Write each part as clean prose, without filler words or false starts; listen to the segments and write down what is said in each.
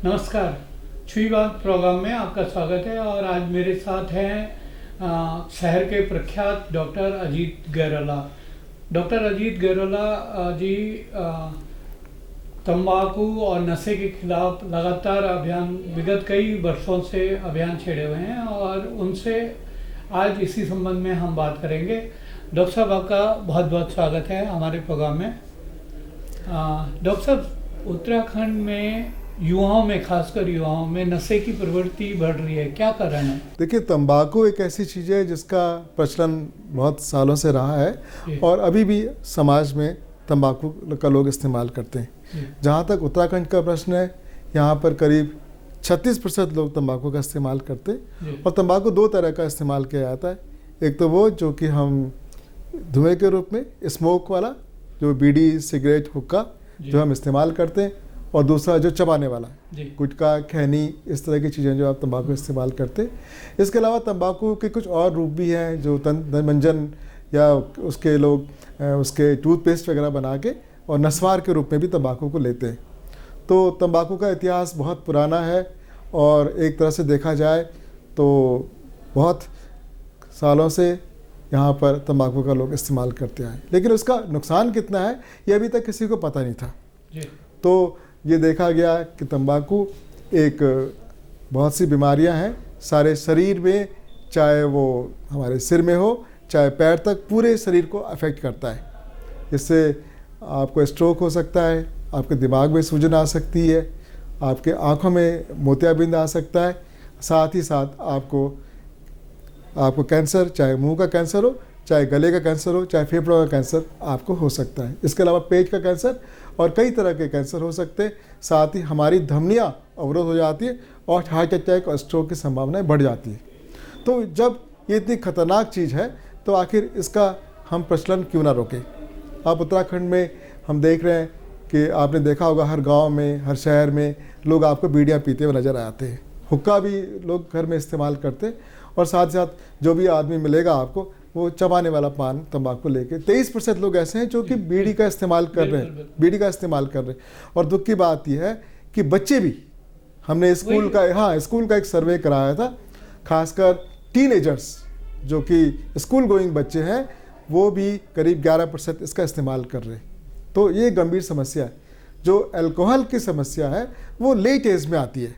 नमस्कार। छुई बात प्रोग्राम में आपका स्वागत है और आज मेरे साथ हैं शहर के प्रख्यात डॉक्टर अजीत गैरोला। डॉक्टर अजीत गैरोला जी तंबाकू और नशे के खिलाफ लगातार अभियान विगत कई वर्षों से अभियान छेड़े हुए हैं और उनसे आज इसी संबंध में हम बात करेंगे। डॉक्टर साहब, आपका बहुत बहुत स्वागत है हमारे प्रोग्राम में। डॉक्टर साहब, उत्तराखंड में युवाओं में, खासकर युवाओं में नशे की प्रवृत्ति बढ़ रही है, क्या कारण है? देखिए, तंबाकू एक ऐसी चीज़ है जिसका प्रचलन बहुत सालों से रहा है और अभी भी समाज में तंबाकू का लोग इस्तेमाल करते हैं। जहाँ तक उत्तराखंड का प्रश्न है, यहाँ पर करीब 36% लोग तंबाकू का इस्तेमाल करते हैं। और तंबाकू दो तरह का इस्तेमाल किया जाता है। एक तो वो जो कि हम धुएं के रूप में स्मोक वाला, जो बीड़ी, सिगरेट, हुक्का जो हम इस्तेमाल करते हैं, और दूसरा जो चबाने वाला, गुटखा, खैनी, इस तरह की चीज़ें जो आप तंबाकू इस्तेमाल करते हैं। इसके अलावा तंबाकू के कुछ और रूप भी हैं जो मंजन या उसके लोग उसके टूथपेस्ट वगैरह बना के और नस्वार के रूप में भी तंबाकू को लेते हैं। तो तंबाकू का इतिहास बहुत पुराना है और एक तरह से देखा जाए तो बहुत सालों से यहाँ पर तंबाकू का लोग इस्तेमाल करते आए, लेकिन उसका नुकसान कितना है ये अभी तक किसी को पता नहीं था। तो ये देखा गया कि तंबाकू एक बहुत सी बीमारियां हैं सारे शरीर में, चाहे वो हमारे सिर में हो चाहे पैर तक, पूरे शरीर को अफेक्ट करता है। इससे आपको स्ट्रोक हो सकता है, आपके दिमाग में सूजन आ सकती है, आपके आँखों में मोतियाबिंद आ सकता है, साथ ही साथ आपको कैंसर, चाहे मुंह का कैंसर हो, चाहे गले का कैंसर हो, चाहे फेफड़ों का कैंसर आपको हो सकता है। इसके अलावा पेट का कैंसर और कई तरह के कैंसर हो सकते हैं। साथ ही हमारी धमनियाँ अवरोध हो जाती है और हार्ट अटैक और स्ट्रोक की संभावनाएं बढ़ जाती है। तो जब ये इतनी खतरनाक चीज़ है तो आखिर इसका हम प्रचलन क्यों ना रोकें? आप उत्तराखंड में हम देख रहे हैं कि आपने देखा होगा हर गाँव में, हर शहर में लोग आपको बीड़ियाँ पीते हुए नज़र आते हैं। हुक्का भी लोग घर में इस्तेमाल करते हैं और साथ साथ जो भी आदमी मिलेगा आपको वो चबाने वाला पान, तंबाकू लेके 23% लोग ऐसे हैं जो कि बीड़ी का इस्तेमाल कर रहे हैं। और दुख की बात यह है कि बच्चे भी, हमने स्कूल का एक सर्वे कराया था, खासकर टीनेजर्स जो कि स्कूल गोइंग बच्चे हैं, वो भी करीब 11% इसका इस्तेमाल कर रहे हैं। तो ये गंभीर समस्या है। जो अल्कोहल की समस्या है वो लेट एज में आती है,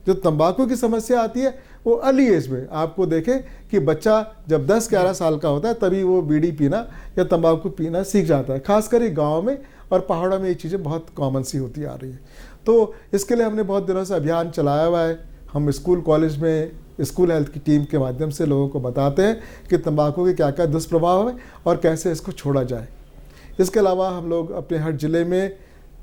जो तंबाकू की समस्या आती है वो अर्ली एज में। आपको देखें कि बच्चा जब 10-11 साल का होता है तभी वो बीड़ी पीना या तंबाकू पीना सीख जाता है। खासकर गाँव में और पहाड़ों में ये चीज़ें बहुत कॉमन सी होती आ रही है। तो इसके लिए हमने बहुत दिनों से अभियान चलाया हुआ है। हम स्कूल कॉलेज में स्कूल हेल्थ की टीम के माध्यम से लोगों को बताते हैं कि तंबाकू के क्या क्या दुष्प्रभाव हैं और कैसे इसको छोड़ा जाए। इसके अलावा हम लोग अपने हर ज़िले में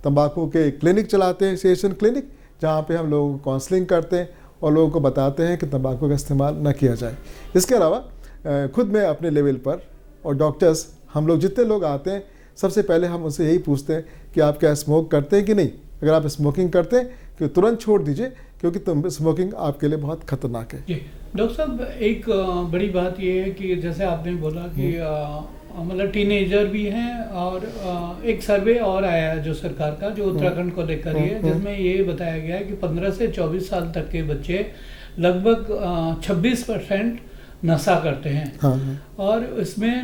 तंबाकू के क्लिनिक चलाते हैं, सेशन क्लिनिक, जहाँ पे हम लोगों को काउंसलिंग करते हैं और लोगों को बताते हैं कि तंबाकू का इस्तेमाल न किया जाए। इसके अलावा खुद में अपने लेवल पर और डॉक्टर्स, हम लोग जितने लोग आते हैं सबसे पहले हम उनसे यही पूछते हैं कि आप क्या स्मोक करते हैं कि नहीं। अगर आप स्मोकिंग करते हैं कि तुरंत छोड़ दीजिए, क्योंकि स्मोकिंग आपके लिए बहुत खतरनाक है। डॉक्टर साहब, एक बड़ी बात ये है कि जैसे आपने बोला कि मतलब टीनेजर भी हैं और एक सर्वे और आया है जो सरकार का, जो उत्तराखंड को लेकर ही है, जिसमें ये बताया गया है कि 15 से 24 साल तक के बच्चे लगभग 26% नशा करते हैं। और इसमें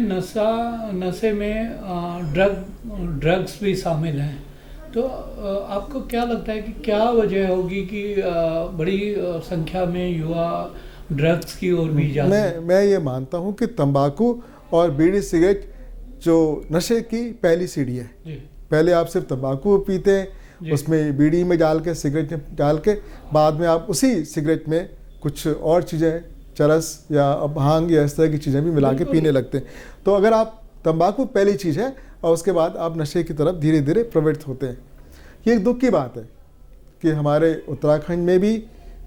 नशे में ड्रग्स भी शामिल हैं। तो आपको क्या लगता है कि क्या वजह होगी कि बड़ी संख्या में युवा ड्रग्स की ओर भी जाते हैं? मैं ये मानता हूँ कि तंबाकू और बीड़ी सिगरेट जो नशे की पहली सीढ़ी है। पहले आप सिर्फ तंबाकू पीते हैं, उसमें बीड़ी में डाल के, सिगरेट में डाल के, बाद में आप उसी सिगरेट में कुछ और चीज़ें, चरस या भांग या इस तरह की चीज़ें भी मिला के पीने लगते हैं। तो अगर आप तंबाकू पहली चीज़ है और उसके बाद आप नशे की तरफ धीरे धीरे प्रवृत्त होते हैं। ये एक दुख की बात है कि हमारे उत्तराखंड में भी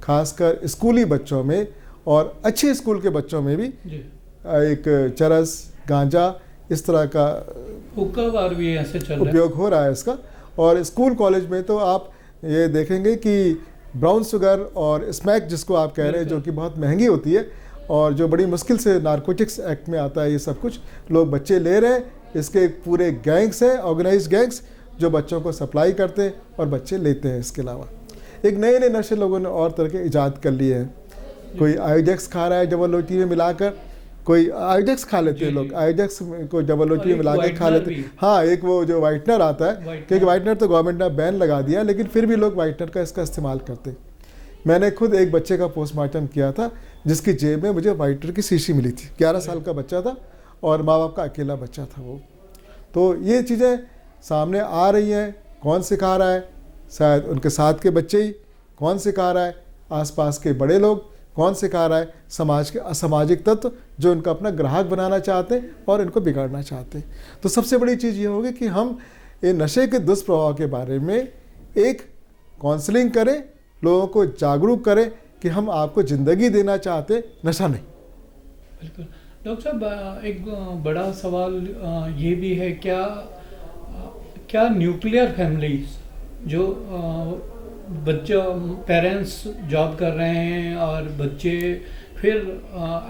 खासकर स्कूली बच्चों में और अच्छे स्कूल के बच्चों में भी एक चरस, गांजा, इस तरह का हुक्का भी ऐसे चल रहा है, उपयोग हो रहा है इसका। और स्कूल कॉलेज में तो आप ये देखेंगे कि ब्राउन शुगर और स्मैक, जिसको आप कह रहे हैं, जो कि बहुत महंगी होती है और जो बड़ी मुश्किल से नारकोटिक्स एक्ट में आता है, ये सब कुछ लोग बच्चे ले रहे हैं। इसके पूरे गैंग्स हैं, ऑर्गेनाइज्ड गैंग्स, जो बच्चों को सप्लाई करते हैं और बच्चे लेते हैं। इसके अलावा एक नए नए नशे लोगों ने और तरह के इजाद कर लिए हैं। कोई आयोडेक्स खा रहा है डबल रोटी में मिलाकर, कोई आयोडेक्स खा लेते हैं लोग, आयोडेक्स को डबल रोटी में मिला के खा लेते हैं। हाँ, एक वो जो वाइटनर आता है, क्योंकि वाइटनर तो गवर्नमेंट ने बैन लगा दिया, लेकिन फिर भी लोग वाइटनर का इसका इस्तेमाल करते। मैंने खुद एक बच्चे का पोस्टमार्टम किया था जिसकी जेब में मुझे वाइटनर की शीशी मिली थी। 11 साल का बच्चा था और माँ बाप का अकेला बच्चा था वो। तो ये चीज़ें सामने आ रही हैं। कौन सिखा रहा है? शायद उनके साथ के बच्चे ही। कौन सिखा रहा है? आसपास के बड़े लोग। कौन सिखा रहा है? समाज के असामाजिक तत्व जो इनका अपना ग्राहक बनाना चाहते हैं और इनको बिगाड़ना चाहते हैं। तो सबसे बड़ी चीज़ ये होगी कि हम ये नशे के दुष्प्रभाव के बारे में एक काउंसलिंग करें, लोगों को जागरूक करें कि हम आपको ज़िंदगी देना चाहते, नशा नहीं। बिल्कुल। डॉक्टर साहब, एक बड़ा सवाल ये भी है, क्या न्यूक्लियर फैमिलीज जो बच्चा पेरेंट्स जॉब कर रहे हैं और बच्चे फिर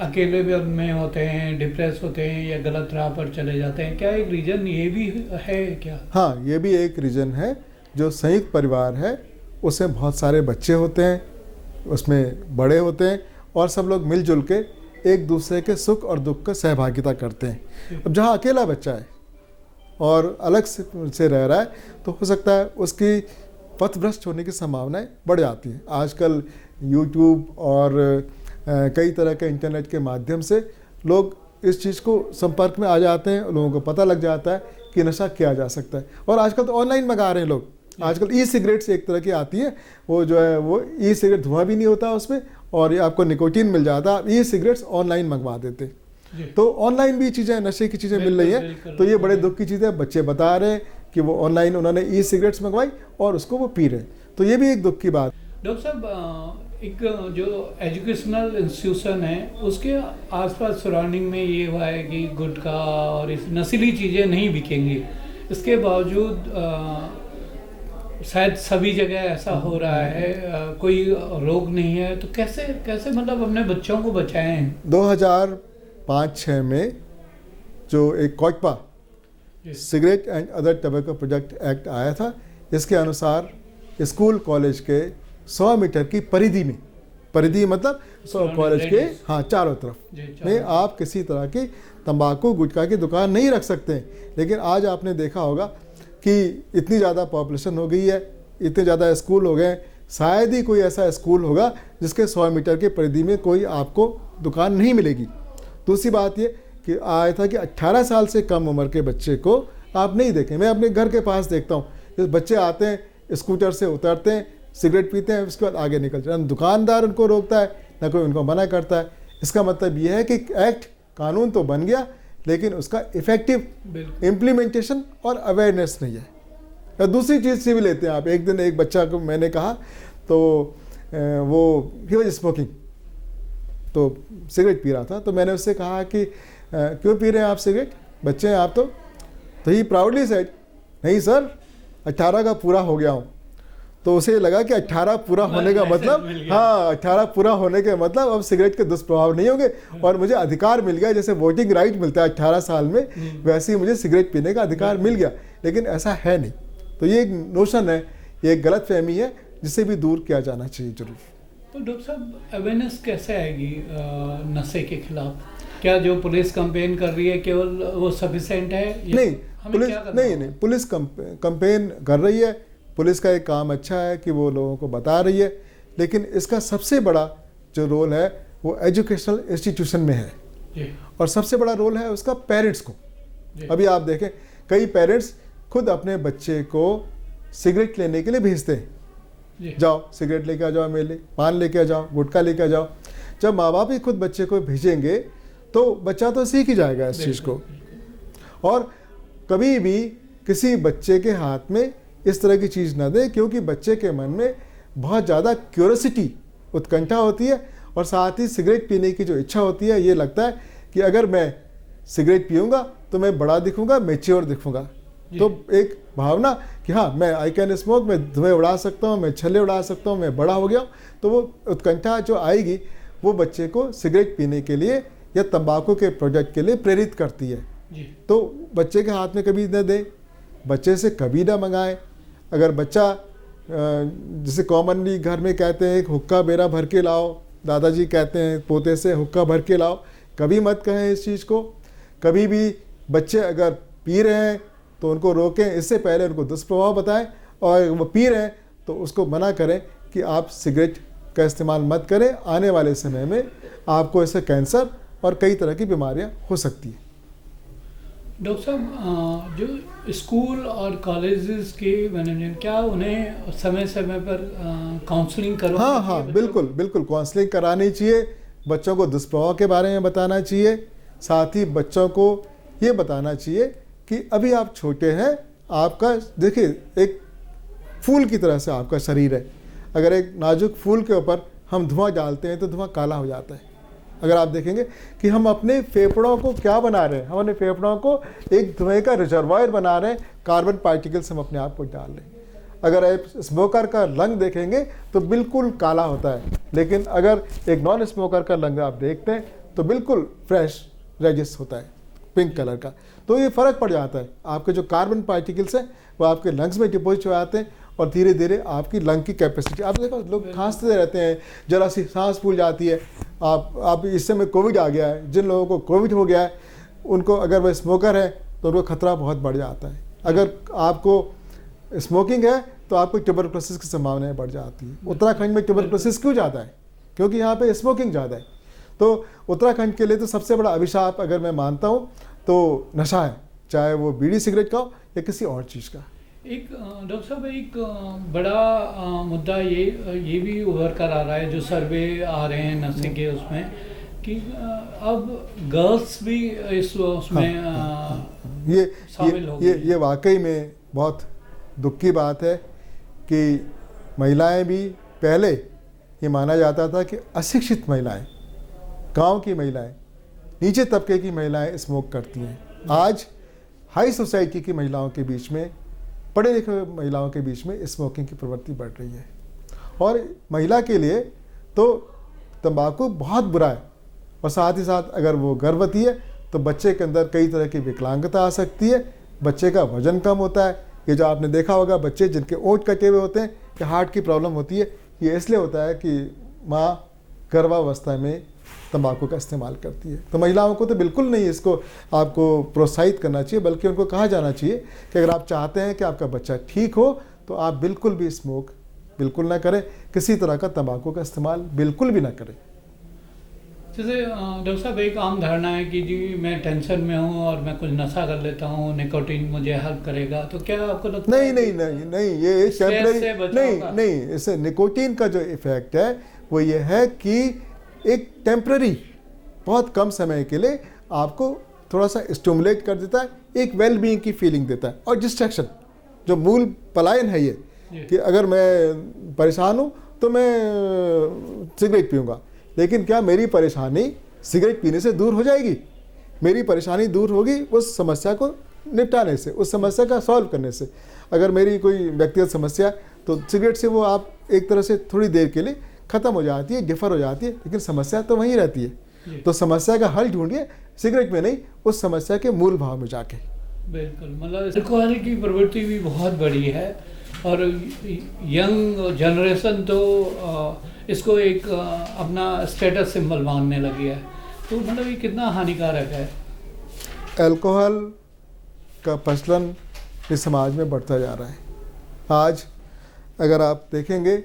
अकेले में होते हैं, डिप्रेस होते हैं या गलत राह पर चले जाते हैं, क्या एक रीज़न ये भी है क्या? हाँ, ये भी एक रीज़न है। जो संयुक्त परिवार है उसमें बहुत सारे बच्चे होते हैं, उसमें बड़े होते हैं और सब लोग मिलजुल के एक दूसरे के सुख और दुख का सहभागिता करते हैं। अब जहाँ अकेला बच्चा है और अलग से रह रहा है तो हो सकता है उसकी पथभ्रष्ट होने की संभावनाएं बढ़ जाती हैं। आजकल यूट्यूब और कई तरह के इंटरनेट के माध्यम से लोग इस चीज़ को संपर्क में आ जाते हैं, लोगों को पता लग जाता है कि नशा किया जा सकता है। और आजकल तो ऑनलाइन मंगा रहे हैं लोग। आजकल ई सिगरेट्स एक तरह की आती है, वो जो है वो ई सिगरेट धुआं भी नहीं होता उसमें और ये आपको निकोटीन मिल जाता है। ई सिगरेट्स ऑनलाइन मंगवा देते, तो ऑनलाइन भी चीज़ें, नशे की चीज़ें मिल रही हैं। तो ये बड़े दुख की चीज़ है। बच्चे बता रहे हैं कि वो ऑनलाइन उन्होंने ई सिगरेट्स मंगवाई और उसको वो पी रहे हैं, तो ये भी एक दुख की बात। डॉक्टर साहब, एक जो एजुकेशनल इंस्टीट्यूशन है उसके आसपास सराउंडिंग में ये हुआ है कि गुटखा और इस नशीली चीज़ें नहीं बिकेंगी, इसके बावजूद शायद सभी जगह ऐसा हो रहा है, कोई रोक नहीं है, तो कैसे मतलब अपने बच्चों को बचाएं? 2005-06 में जो एक COTPA cigarette and other tobacco product act आया था, इसके अनुसार स्कूल कॉलेज के 100 मीटर की परिधि मतलब कॉलेज के चारों तरफ में आप किसी तरह की तंबाकू गुटखा की दुकान नहीं रख सकते हैं। लेकिन आज आपने देखा होगा कि इतनी ज़्यादा पॉपुलेशन हो गई है, इतने ज़्यादा स्कूल हो गए, शायद ही कोई ऐसा स्कूल होगा जिसके 100 मीटर के परिधि में कोई आपको दुकान नहीं मिलेगी। दूसरी बात ये कि आया था कि 18 साल से कम उम्र के बच्चे को आप नहीं देखें। मैं अपने घर के पास देखता हूँ, बच्चे आते हैं, स्कूटर से उतरते हैं, सिगरेट पीते हैं, उसके बाद आगे निकल जाते हैं। दुकानदार उनको रोकता है, ना कोई उनको मना करता है। इसका मतलब ये है कि एक्ट, कानून तो बन गया लेकिन उसका इफेक्टिव इम्प्लीमेंटेशन और अवेयरनेस नहीं है। दूसरी चीज़ से भी लेते हैं आप। एक दिन एक बच्चा को मैंने कहा तो वो ही वाज स्मोकिंग, तो सिगरेट पी रहा था। तो मैंने उससे कहा कि क्यों पी रहे हैं आप सिगरेट, बच्चे हैं आप तो ही प्राउडली सेड, नहीं सर 18 का पूरा हो गया हूँ। तो उसे लगा कि 18 पूरा होने का मतलब, 18 पूरा होने के मतलब अब सिगरेट के दुष्प्रभाव नहीं होंगे और मुझे अधिकार मिल गया। जैसे वोटिंग राइट मिलता है 18 साल में, वैसे ही मुझे सिगरेट पीने का अधिकार मिल गया। लेकिन ऐसा है नहीं। तो ये एक नोशन है, ये एक गलत फहमी है जिसे भी दूर किया जाना चाहिए जरूर। तो डॉक्टर साहब, अवेयरनेस कैसे आएगी नशे के खिलाफ? क्या जो पुलिस कैंपेन कर रही है केवल वो सफिशिएंट है? नहीं, पुलिस नहीं, पुलिस कैंपेन कर रही है। पुलिस का एक काम अच्छा है कि वो लोगों को बता रही है, लेकिन इसका सबसे बड़ा जो रोल है वो एजुकेशनल इंस्टीट्यूशन में है और सबसे बड़ा रोल है उसका पेरेंट्स को। अभी आप देखें, कई पेरेंट्स खुद अपने बच्चे को सिगरेट लेने के लिए भेजते हैं, जाओ सिगरेट लेके आ जाओ, मेरे लिए पान लेके आ जाओ, गुटखा लेके आ जाओ। जब माँ बाप ही खुद बच्चे को भेजेंगे तो बच्चा तो सीख ही जाएगा इस चीज़ को। और कभी भी किसी बच्चे के हाथ में इस तरह की चीज़ ना दे, क्योंकि बच्चे के मन में बहुत ज़्यादा क्यूरियोसिटी, उत्कंठा होती है और साथ ही सिगरेट पीने की जो इच्छा होती है, ये लगता है कि अगर मैं सिगरेट पीऊँगा तो मैं बड़ा दिखूँगा, मैच्योर दिखूँगा। तो एक भावना कि हाँ मैं आई कैन स्मोक, मैं धुएं उड़ा सकता हूँ, मैं छल्ले उड़ा सकता हूँ, मैं बड़ा हो गया हूँ। तो वो उत्कंठा जो आएगी वो बच्चे को सिगरेट पीने के लिए या तंबाकू के प्रोडक्ट के लिए प्रेरित करती है। तो बच्चे के हाथ में कभी न दे, बच्चे से कभी ना मंगाए। अगर बच्चा जिसे कॉमनली घर में कहते हैं हुक्का बेरा भर के लाओ, दादाजी कहते हैं पोते से हुक्का भर के लाओ, कभी मत कहें इस चीज़ को। कभी भी बच्चे अगर पी रहे हैं तो उनको रोकें, इससे पहले उनको दुष्प्रभाव बताएं, और वो पी रहे हैं तो उसको मना करें कि आप सिगरेट का इस्तेमाल मत करें, आने वाले समय में आपको इससे कैंसर और कई तरह की बीमारियां हो सकती हैं। डॉक्टर साहब, जो स्कूल और कॉलेजेस के मैनेजमेंट, क्या उन्हें समय समय पर काउंसलिंग करवानी चाहिए? हाँ, बिल्कुल काउंसलिंग करानी चाहिए, बच्चों को दुष्प्रभाव के बारे में बताना चाहिए, साथ ही बच्चों को ये बताना चाहिए कि अभी आप छोटे हैं, आपका देखिए एक फूल की तरह से आपका शरीर है, अगर एक नाजुक फूल के ऊपर हम धुआं डालते हैं तो धुआं काला हो जाता है। अगर आप देखेंगे कि हम अपने फेफड़ों को क्या बना रहे हैं, हम अपने फेफड़ों को एक धुएं का रिजर्वायर बना रहे हैं, कार्बन पार्टिकल्स हम अपने आप को डाल रहे हैं। अगर आप स्मोकर का लंग देखेंगे तो बिल्कुल काला होता है, लेकिन अगर एक नॉन स्मोकर का लंग आप देखते हैं तो बिल्कुल फ्रेश रेडिश होता है, पिंक कलर का। तो ये फ़र्क पड़ जाता है, आपके जो कार्बन पार्टिकल्स हैं वो आपके लंग्स में डिपोजिट हो जाते हैं, और धीरे धीरे आपकी लंग की कैपेसिटी, आप देखो लोग खांसते रहते हैं, जरा सी सांस फूल जाती है। आप इस समय कोविड आ गया है, जिन लोगों को कोविड हो गया है उनको, अगर वह स्मोकर है तो उनको खतरा बहुत बढ़ जाता है। अगर आपको स्मोकिंग है तो आपको ट्यूबरकुलोसिस की संभावनाएं बढ़ जाती है। उत्तराखंड में ट्यूबरकुलोसिस क्यों ज़्यादा है? क्योंकि यहाँ पे स्मोकिंग ज़्यादा है। तो उत्तराखंड के लिए तो सबसे बड़ा अभिशाप अगर मैं मानता हूँ तो नशा है, चाहे वो बीड़ी सिगरेट का हो या किसी और चीज़ का। एक डॉक्टर साहब, एक बड़ा मुद्दा ये भी उभर कर आ रहा है, जो सर्वे आ रहे हैं नशे के उसमें, कि अब गर्ल्स भी इस उसमें शामिल हो गई। ये वाकई में बहुत दुख की बात है कि महिलाएं भी, पहले ये माना जाता था कि अशिक्षित महिलाएं, गांव की महिलाएं, नीचे तबके की महिलाएं स्मोक करती हैं। आज हाई सोसाइटी की महिलाओं के बीच में, पढ़े लिखे महिलाओं के बीच में स्मोकिंग की प्रवृत्ति बढ़ रही है। और महिला के लिए तो तंबाकू बहुत बुरा है, और साथ ही साथ अगर वो गर्भवती है तो बच्चे के अंदर कई तरह की विकलांगता आ सकती है, बच्चे का वजन कम होता है। ये जो आपने देखा होगा बच्चे जिनके ओंठ कटे हुए होते हैं या हार्ट की प्रॉब्लम होती है, ये इसलिए होता है कि माँ गर्भावस्था में तंबाकू का इस्तेमाल करती है। तो महिलाओं को तो बिल्कुल नहीं इसको आपको प्रोत्साहित करना चाहिए, बल्कि उनको कहा जाना चाहिए कि अगर आप चाहते हैं कि आपका बच्चा ठीक हो तो आप बिल्कुल भी स्मोक बिल्कुल ना करें, किसी तरह का तंबाकू का इस्तेमाल बिल्कुल भी ना करें। जैसे डॉक्टर साहब, एक आम धारणा है कि जी मैं टेंशन में हूँ और मैं कुछ नशा कर लेता हूँ, निकोटीन मुझे हेल्प करेगा, तो क्या आपको लगता है? नहीं, ये टेम्पररी नहीं, इससे निकोटीन का जो इफेक्ट है वो ये है कि एक टेम्पररी, बहुत कम समय के लिए आपको थोड़ा सा स्टिमुलेट कर देता है, एक वेल बीइंग की फीलिंग देता है। और डिस्ट्रैक्शन, जो मूल पलायन है ये कि अगर मैं परेशान हूँ तो मैं सिगरेट पीऊँगा, लेकिन क्या मेरी परेशानी सिगरेट पीने से दूर हो जाएगी? मेरी परेशानी दूर होगी उस समस्या को निपटाने से, उस समस्या का सॉल्व करने से। अगर मेरी कोई व्यक्तिगत समस्या, तो सिगरेट से वो आप एक तरह से थोड़ी देर के लिए ख़त्म हो जाती है, डिफर हो जाती है, लेकिन समस्या तो वहीं रहती है। तो समस्या का हल ढूंढिए सिगरेट में नहीं, उस समस्या के मूल भाव में जाके। बिल्कुल, मतलब अल्कोहल की प्रवृत्ति भी बहुत बड़ी है, और यंग जनरेशन तो इसको एक अपना स्टेटस सिंबल मानने लगी है। तो मतलब ये कितना हानिकारक है? अल्कोहल का प्रचलन इस समाज में बढ़ता जा रहा है। आज अगर आप देखेंगे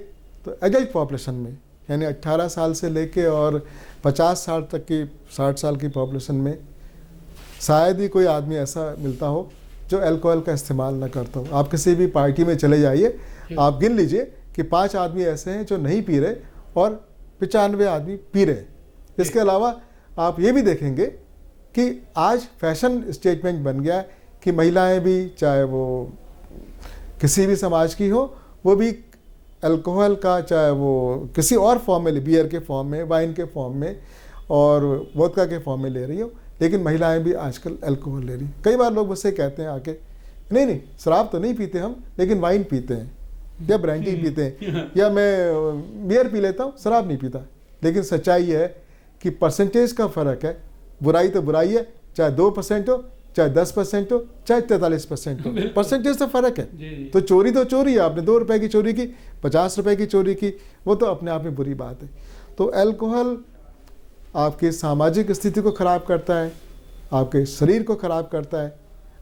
तो एडल्ट पॉपुलेशन में, यानी 18 साल से लेके और 50 साल तक की, 60 साल की पॉपुलेशन में शायद ही कोई आदमी ऐसा मिलता हो जो अल्कोहल का इस्तेमाल न करता हो। आप किसी भी पार्टी में चले जाइए, आप गिन लीजिए कि 5 आदमी ऐसे हैं जो नहीं पी रहे और 95 आदमी पी रहे। इसके अलावा आप ये भी देखेंगे कि आज फैशन स्टेटमेंट बन गया है कि महिलाएं भी, चाहे वो किसी भी समाज की हो, वो भी अल्कोहल का, चाहे वो किसी और फॉर्म में, बियर के फॉर्म में, वाइन के फॉर्म में और वोदका के फॉर्म में ले रही हो, लेकिन महिलाएं भी आजकल अल्कोहल ले रही। कई बार लोग मुझसे कहते हैं आके, नहीं शराब तो नहीं पीते हम, लेकिन वाइन पीते हैं या ब्रांडी पीते हैं, या मैं बियर पी लेता हूँ, शराब नहीं पीता। लेकिन सच्चाई है कि परसेंटेज का फ़र्क है। बुराई तो बुराई है, चाहे 2% हो चाहे 10% हो चाहे 43% हो, परसेंटेज से फ़र्क है। जी, जी। तो चोरी है, आपने 2 रुपए की चोरी की, 50 रुपए की चोरी की, वो तो अपने आप में बुरी बात है। तो अल्कोहल आपकी सामाजिक स्थिति को ख़राब करता है, आपके शरीर को ख़राब करता है,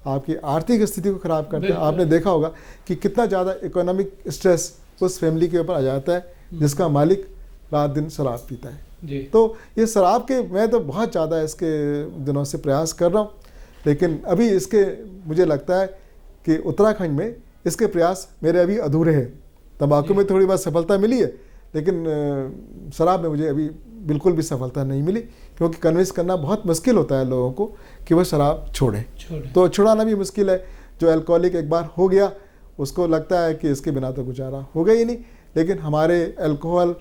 आपकी आर्थिक स्थिति को ख़राब करता है। आपने देखा होगा कि कितना ज़्यादा इकोनॉमिक स्ट्रेस उस फैमिली के ऊपर आ जाता है जिसका मालिक रात दिन शराब पीता है। जी। तो ये शराब के मैं तो बहुत ज़्यादा इसके दिनों से प्रयास कर रहा हूँ, लेकिन अभी इसके मुझे लगता है कि उत्तराखंड में इसके प्रयास मेरे अभी अधूरे हैं। तंबाकू में थोड़ी बहुत सफलता मिली है, लेकिन शराब में मुझे अभी बिल्कुल भी सफलता नहीं मिली, क्योंकि कन्विंस करना बहुत मुश्किल होता है लोगों को कि वह शराब छोड़ें। तो छुड़ाना भी मुश्किल है। जो अल्कोहलिक एक बार हो गया उसको लगता है कि इसके बिना तो गुजारा होगा ही नहीं। लेकिन हमारे अल्कोहल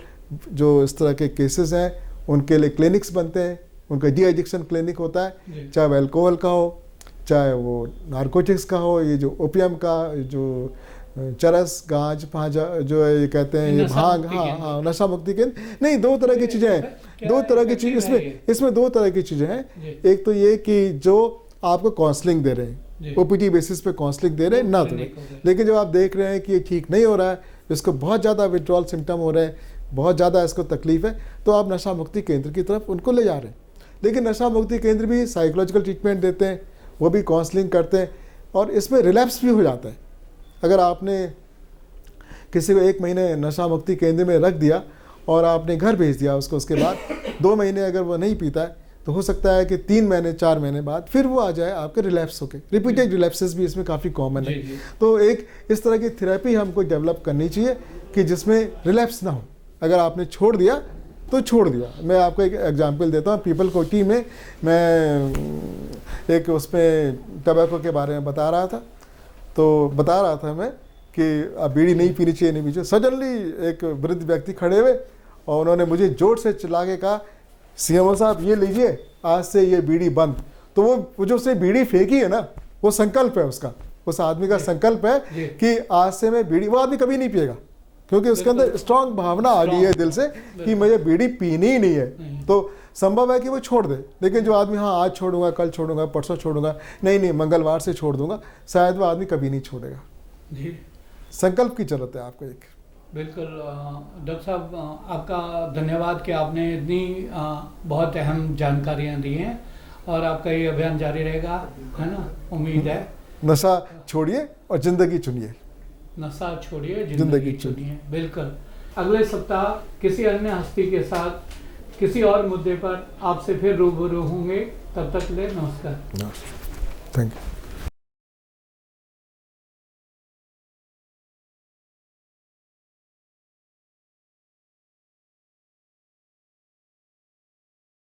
जो इस तरह के केसेस हैं उनके लिए क्लिनिक्स बनते हैं, उनका डी एडिक्शन क्लिनिक होता है, चाहे वो अल्कोहल का हो चाहे वो नारकोटिक्स का हो, ये जो ओपियम का जो चरस गांज पांजा जो है ये कहते हैं ये भांग, हाँ नशा मुक्ति केंद्र नहीं, 2 तरह की चीज़ें हैं, 2 तरह की चीज़ इसमें 2 तरह की चीज़ें हैं। एक तो ये कि जो आपको काउंसलिंग दे रहे हैं, ओपीटी बेसिस पे काउंसलिंग दे रहे हैं ना, तो लेकिन जब आप देख रहे हैं कि ये ठीक नहीं हो रहा है, इसको बहुत ज़्यादा विड्रॉल सिम्टम हो रहे हैं, बहुत ज़्यादा इसको तकलीफ है, तो आप नशा मुक्ति केंद्र की तरफ उनको ले जा रहे हैं। लेकिन नशा मुक्ति केंद्र भी साइकोलॉजिकल ट्रीटमेंट देते हैं, वो भी काउंसलिंग करते हैं, और इसमें रिलैप्स भी हो जाता है। अगर आपने किसी को 1 महीने नशा मुक्ति केंद्र में रख दिया और आपने घर भेज दिया उसको, उसके बाद 2 महीने अगर वो नहीं पीता है तो हो सकता है कि 3 महीने 4 महीने बाद फिर वो आ जाए आपके रिलैप्स होके। रिपीटेड रिलैप्सेस भी इसमें काफ़ी कॉमन है। तो एक इस तरह की थेरेपी हमको डेवलप करनी चाहिए कि जिसमें रिलैप्स ना हो। अगर आपने छोड़ दिया तो छोड़ दिया। मैं आपको एक एग्जांपल देता हूँ। पीपल कोटी में मैं एक उसमें टबैको के बारे में बता रहा था, तो बता रहा था मैं कि अब बीड़ी नहीं पीनी चाहिए, नहीं पीनी चाहिए। सडनली एक वृद्ध व्यक्ति खड़े हुए और उन्होंने मुझे जोर से चिल्ला के कहा, सीएमओ साहब ये लीजिए, आज से ये बीड़ी बंद। तो वो जो उसने बीड़ी फेंकी है ना, वो संकल्प है उसका, उस आदमी का संकल्प है कि आज से मैं बीड़ी, वो आदमी कभी नहीं पिएगा, क्योंकि उसके अंदर स्ट्रांग भावना आ गई है दिल से कि मुझे बीड़ी पीनी ही नहीं है। तो संभव है कि वो छोड़ दे। लेकिन जो आदमी हाँ आज छोड़ूंगा, कल छोड़ूंगा, परसों छोड़ूंगा, नहीं मंगलवार से छोड़ दूंगा, शायद वो आदमी कभी नहीं छोड़ेगा। जी, संकल्प की जरूरत है आपको एक। बिल्कुल डॉक्टर साहब, आपका धन्यवाद कि आपने इतनी बहुत अहम जानकारियाँ दी हैं, और आपका ये अभियान जारी रहेगा, है ना, उम्मीद है। नशा छोड़िए और जिंदगी चुनिए। नशा छोड़िए, जिंदगी चुनिए। बिल्कुल। अगले सप्ताह किसी अन्य हस्ती के साथ किसी और मुद्दे पर आपसे फिर रूबरू होंगे। तब तक ले नमस्कार। Thank you.